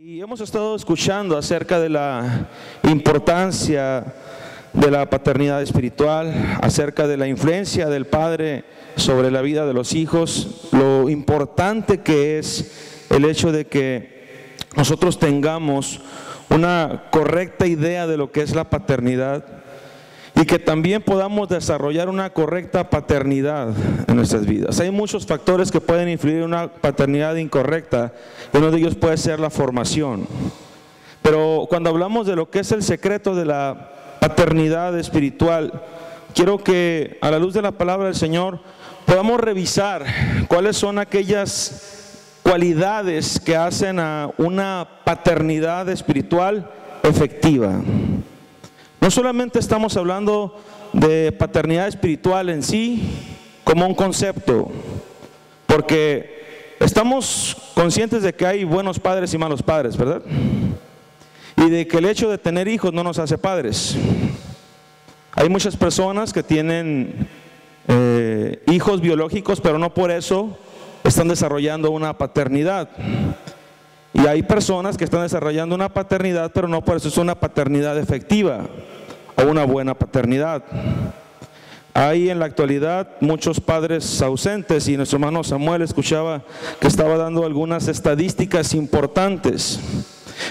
Y hemos estado escuchando acerca de la importancia de la paternidad espiritual, acerca de la influencia del padre sobre la vida de los hijos, lo importante que es el hecho de que nosotros tengamos una correcta idea de lo que es la paternidad y que también podamos desarrollar una correcta paternidad en nuestras vidas. Hay muchos factores que pueden influir en una paternidad incorrecta, y uno de ellos puede ser la formación. Pero cuando hablamos de lo que es el secreto de la paternidad espiritual, quiero que a la luz de la palabra del Señor podamos revisar cuáles son aquellas cualidades que hacen a una paternidad espiritual efectiva. No solamente estamos hablando de paternidad espiritual en sí como un concepto, porque estamos conscientes de que hay buenos padres y malos padres, ¿verdad? Y de que el hecho de tener hijos no nos hace padres. Hay muchas personas que tienen hijos biológicos, pero no por eso están desarrollando una paternidad. Y hay personas que están desarrollando una paternidad, pero no por eso es una paternidad efectiva o una buena paternidad. Hay en la actualidad muchos padres ausentes, y nuestro hermano Samuel escuchaba que estaba dando algunas estadísticas importantes.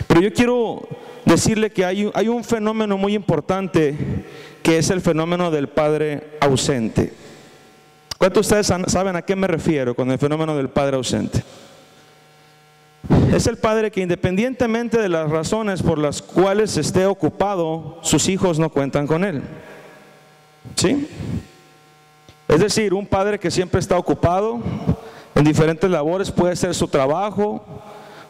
Pero yo quiero decirle que hay un fenómeno muy importante, que es el fenómeno del padre ausente. ¿Cuántos de ustedes saben a qué me refiero con el fenómeno del padre ausente? Es el padre que, independientemente de las razones por las cuales esté ocupado, sus hijos no cuentan con él. ¿Sí? Es decir, un padre que siempre está ocupado en diferentes labores. Puede ser su trabajo,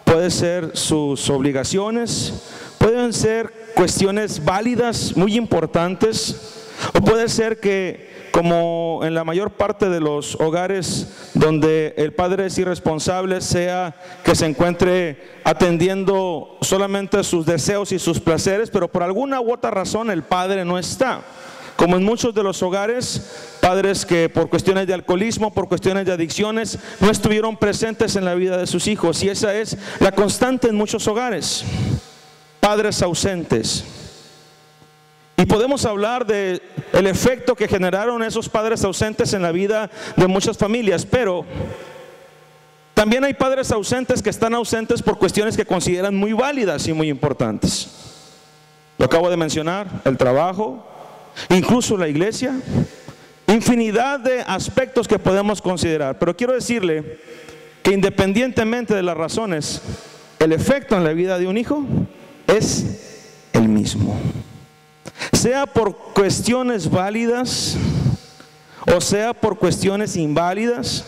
puede ser sus obligaciones, pueden ser cuestiones válidas, muy importantes, o puede ser que, como en la mayor parte de los hogares donde el padre es irresponsable, sea que se encuentre atendiendo solamente sus deseos y sus placeres, pero por alguna u otra razón el padre no está. Como en muchos de los hogares, padres que por cuestiones de alcoholismo, por cuestiones de adicciones, no estuvieron presentes en la vida de sus hijos. Y esa es la constante en muchos hogares. Padres ausentes. Y podemos hablar del efecto que generaron esos padres ausentes en la vida de muchas familias, pero también hay padres ausentes que están ausentes por cuestiones que consideran muy válidas y muy importantes. Lo acabo de mencionar: el trabajo, incluso la iglesia, infinidad de aspectos que podemos considerar. Pero quiero decirle que independientemente de las razones, el efecto en la vida de un hijo es el mismo. Sea por cuestiones válidas o sea por cuestiones inválidas,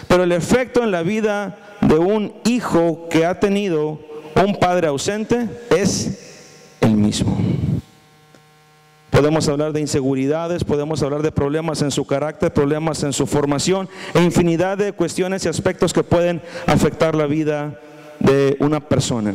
pero el efecto en la vida de un hijo que ha tenido un padre ausente es el mismo. Podemos hablar de inseguridades, podemos hablar de problemas en su carácter, problemas en su formación, e infinidad de cuestiones y aspectos que pueden afectar la vida de una persona.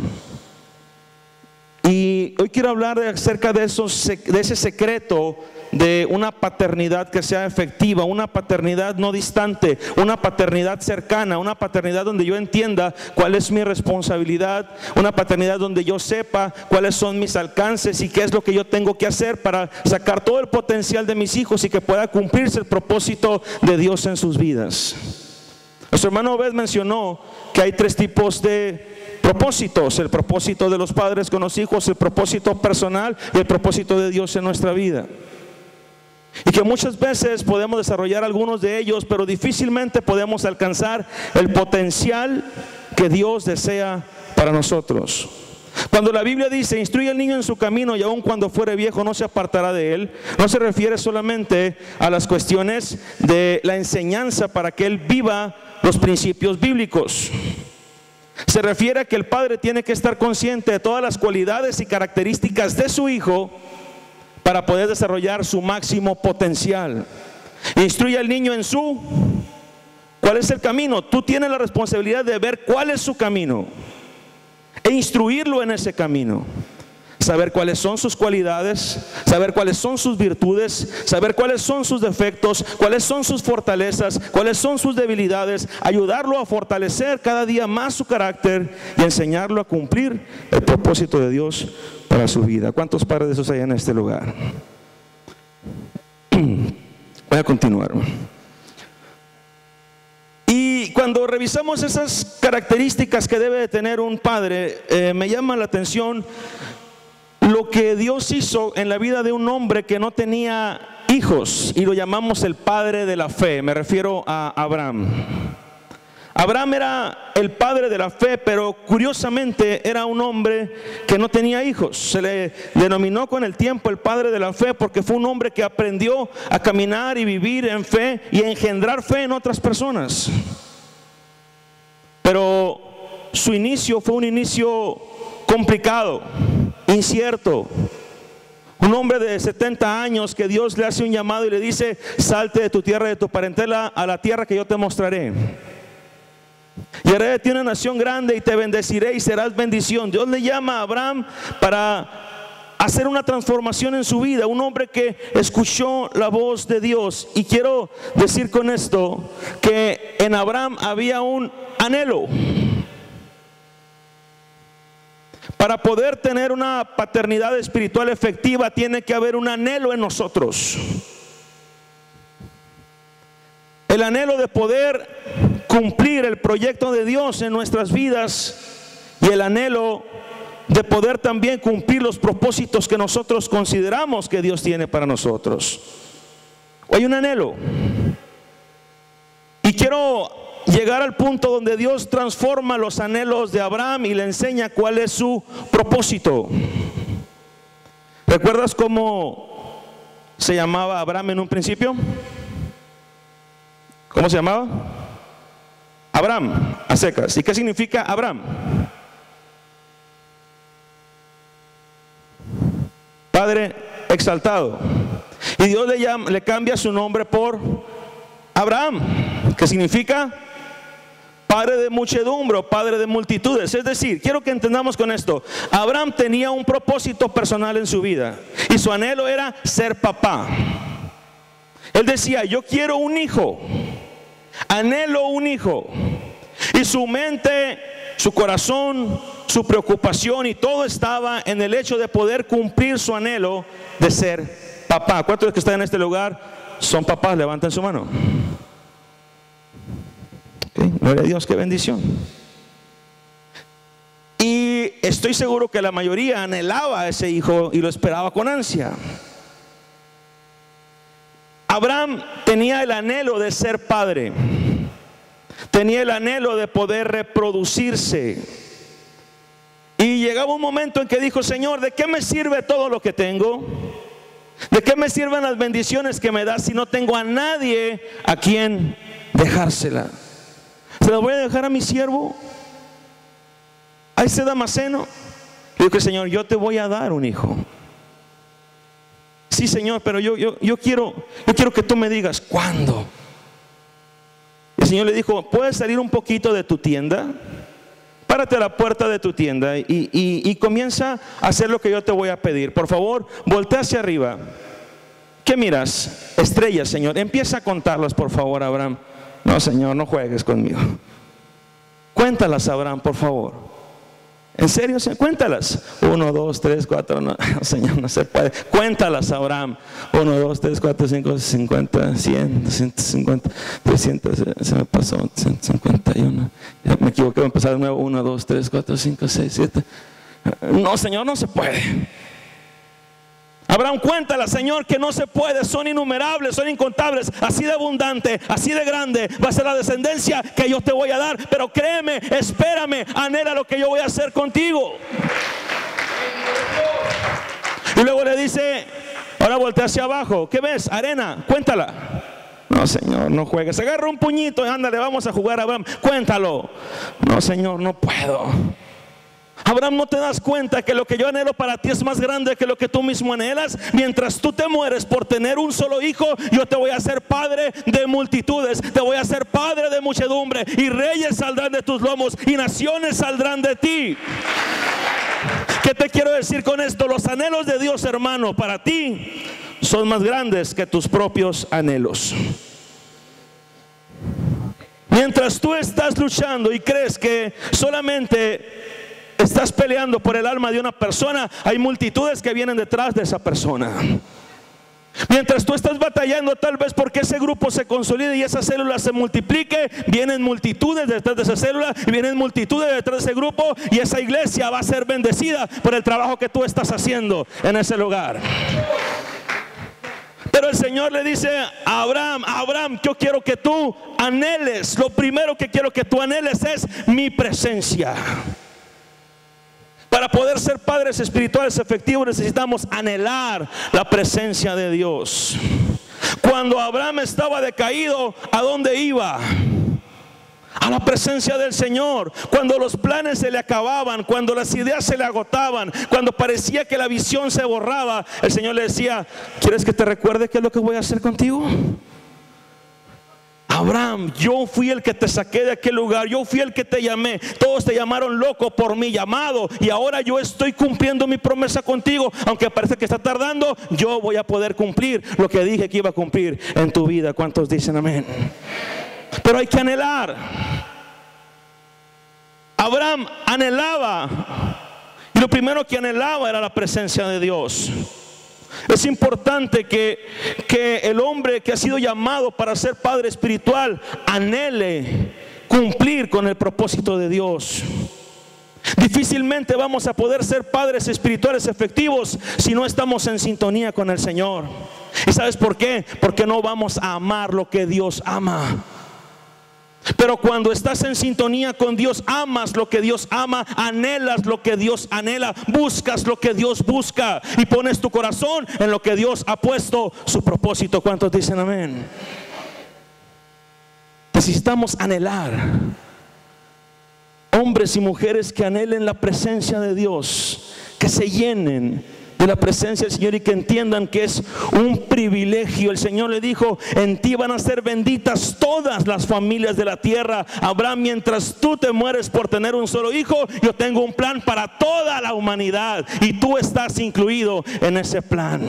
Y hoy quiero hablar acerca de ese secreto de una paternidad que sea efectiva, una paternidad no distante, una paternidad cercana, una paternidad donde yo entienda cuál es mi responsabilidad, una paternidad donde yo sepa cuáles son mis alcances y qué es lo que yo tengo que hacer para sacar todo el potencial de mis hijos y que pueda cumplirse el propósito de Dios en sus vidas. Nuestro hermano Obed mencionó que hay tres tipos de propósitos: el propósito de los padres con los hijos, el propósito personal y el propósito de Dios en nuestra vida. Y que muchas veces podemos desarrollar algunos de ellos, pero difícilmente podemos alcanzar el potencial que Dios desea para nosotros. Cuando la Biblia dice: instruye al niño en su camino y aun cuando fuere viejo no se apartará de él, no se refiere solamente a las cuestiones de la enseñanza para que él viva los principios bíblicos. Se refiere a que el padre tiene que estar consciente de todas las cualidades y características de su hijo para poder desarrollar su máximo potencial. Instruye al niño en ¿cuál es el camino? Tú tienes la responsabilidad de ver cuál es su camino e instruirlo en ese camino. saber cuáles son sus cualidades, saber cuáles son sus virtudes, saber cuáles son sus defectos, cuáles son sus fortalezas, cuáles son sus debilidades, ayudarlo a fortalecer cada día más su carácter y enseñarlo a cumplir el propósito de Dios para su vida. ¿Cuántos padres de esos hay en este lugar? Voy a continuar. Y cuando revisamos esas características que debe de tener un padre, me llama la atención lo que Dios hizo en la vida de un hombre que no tenía hijos, y lo llamamos el padre de la fe. Me refiero a Abraham. Abraham era el padre de la fe, pero curiosamente era un hombre que no tenía hijos. Se le denominó con el tiempo el padre de la fe porque fue un hombre que aprendió a caminar y vivir en fe y a engendrar fe en otras personas. Pero su inicio fue un inicio complicado, incierto. Un hombre de 70 años que Dios le hace un llamado y le dice: salte de tu tierra y de tu parentela a la tierra que yo te mostraré. Y haré de ti una nación grande y te bendeciré y serás bendición. Dios le llama a Abraham para hacer una transformación en su vida. Un hombre que escuchó la voz de Dios. Y quiero decir con esto que en Abraham había un anhelo. Para poder tener una paternidad espiritual efectiva tiene que haber un anhelo en nosotros. El anhelo de poder cumplir el proyecto de Dios en nuestras vidas y el anhelo de poder también cumplir los propósitos que nosotros consideramos que Dios tiene para nosotros. Hay un anhelo. Y quiero llegar al punto donde Dios transforma los anhelos de Abraham y le enseña cuál es su propósito. ¿Recuerdas cómo se llamaba Abraham en un principio? ¿Cómo se llamaba? Abraham, a secas. ¿Y qué significa Abraham? Padre exaltado. Y Dios le cambia su nombre por Abraham, que significa padre de muchedumbre, padre de multitudes. Es decir, quiero que entendamos con esto: Abraham tenía un propósito personal en su vida y su anhelo era ser papá. Él decía: yo quiero un hijo, anhelo un hijo. Y su mente, su corazón, su preocupación y todo estaba en el hecho de poder cumplir su anhelo de ser papá. ¿Cuántos que están en este lugar son papás? Levanten su mano. Okay. Gloria a Dios, qué bendición. Y estoy seguro que la mayoría anhelaba a ese hijo y lo esperaba con ansia. Abraham tenía el anhelo de ser padre, tenía el anhelo de poder reproducirse. Y llegaba un momento en que dijo: Señor, ¿de qué me sirve todo lo que tengo? ¿De qué me sirven las bendiciones que me das si no tengo a nadie a quien dejársela? ¿Se la voy a dejar a mi siervo, a ese Damaseno? Le dijo: Señor, yo te voy a dar un hijo. Sí, Señor, pero yo quiero que tú me digas cuándo. El Señor le dijo: ¿puedes salir un poquito de tu tienda? Párate a la puerta de tu tienda y comienza a hacer lo que yo te voy a pedir. Por favor, voltea hacia arriba. ¿Qué miras? Estrellas, Señor. Empieza a contarlas, por favor, Abraham. No, Señor, no juegues conmigo. Cuéntalas, Abraham, por favor. ¿En serio? Cuéntalas. 1, 2, 3, 4. No, Señor, no se puede. Cuéntalas, Abraham. 1, 2, 3, 4, 5, 50, 100, 250, 300. Se me pasó. 151. Ya me equivoqué. Voy a empezar de nuevo. 1, 2, 3, 4, 5, 6, 7. No, Señor, no se puede. Abraham, cuéntala, Señor, que no se puede. Son innumerables, son incontables. Así de abundante, así de grande va a ser la descendencia que yo te voy a dar. Pero créeme, espérame, anhela lo que yo voy a hacer contigo. Y luego le dice: ahora voltea hacia abajo. ¿Qué ves? Arena, cuéntala. No, Señor, no juegues. Agarra un puñito y ándale, vamos a jugar, Abraham. Cuéntalo. No, Señor, no puedo. Abraham, ¿no te das cuenta que lo que yo anhelo para ti es más grande que lo que tú mismo anhelas? Mientras tú te mueres por tener un solo hijo, yo te voy a hacer padre de multitudes, te voy a hacer padre de muchedumbre, y reyes saldrán de tus lomos y naciones saldrán de ti. ¿Qué te quiero decir con esto? Los anhelos de Dios, hermano, para ti son más grandes que tus propios anhelos. Mientras tú estás luchando y crees que solamente estás peleando por el alma de una persona, hay multitudes que vienen detrás de esa persona. Mientras tú estás batallando tal vez porque ese grupo se consolide y esa célula se multiplique, vienen multitudes detrás de esa célula y vienen multitudes detrás de ese grupo, y esa iglesia va a ser bendecida por el trabajo que tú estás haciendo en ese lugar. Pero el Señor le dice a Abraham, yo quiero que tú anheles, lo primero que quiero que tú anheles es mi presencia. Para poder ser padres espirituales efectivos necesitamos anhelar la presencia de Dios. Cuando Abraham estaba decaído, ¿a dónde iba? A la presencia del Señor. Cuando los planes se le acababan, cuando las ideas se le agotaban, cuando parecía que la visión se borraba, el Señor le decía, ¿quieres que te recuerde qué es lo que voy a hacer contigo? Abraham, yo fui el que te saqué de aquel lugar, yo fui el que te llamé, todos te llamaron loco por mi llamado, y ahora yo estoy cumpliendo mi promesa contigo. Aunque parece que está tardando, yo voy a poder cumplir lo que dije que iba a cumplir en tu vida. ¿Cuántos dicen amén? Pero hay que anhelar. Abraham anhelaba, y lo primero que anhelaba era la presencia de Dios. Es importante que el hombre que ha sido llamado para ser padre espiritual anhele cumplir con el propósito de Dios. Difícilmente vamos a poder ser padres espirituales efectivos si no estamos en sintonía con el Señor. ¿Y sabes por qué? Porque no vamos a amar lo que Dios ama. Pero cuando estás en sintonía con Dios, amas lo que Dios ama, anhelas lo que Dios anhela, buscas lo que Dios busca y pones tu corazón en lo que Dios ha puesto su propósito. ¿Cuántos dicen amén? Necesitamos anhelar. Hombres y mujeres que anhelen la presencia de Dios, que se llenen de la presencia del Señor y que entiendan que es un privilegio. El Señor le dijo, en ti van a ser benditas todas las familias de la tierra. Abraham, mientras tú te mueres por tener un solo hijo, yo tengo un plan para toda la humanidad y tú estás incluido en ese plan.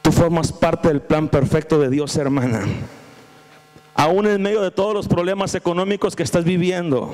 Tú formas parte del plan perfecto de Dios, hermana, aún en medio de todos los problemas económicos que estás viviendo.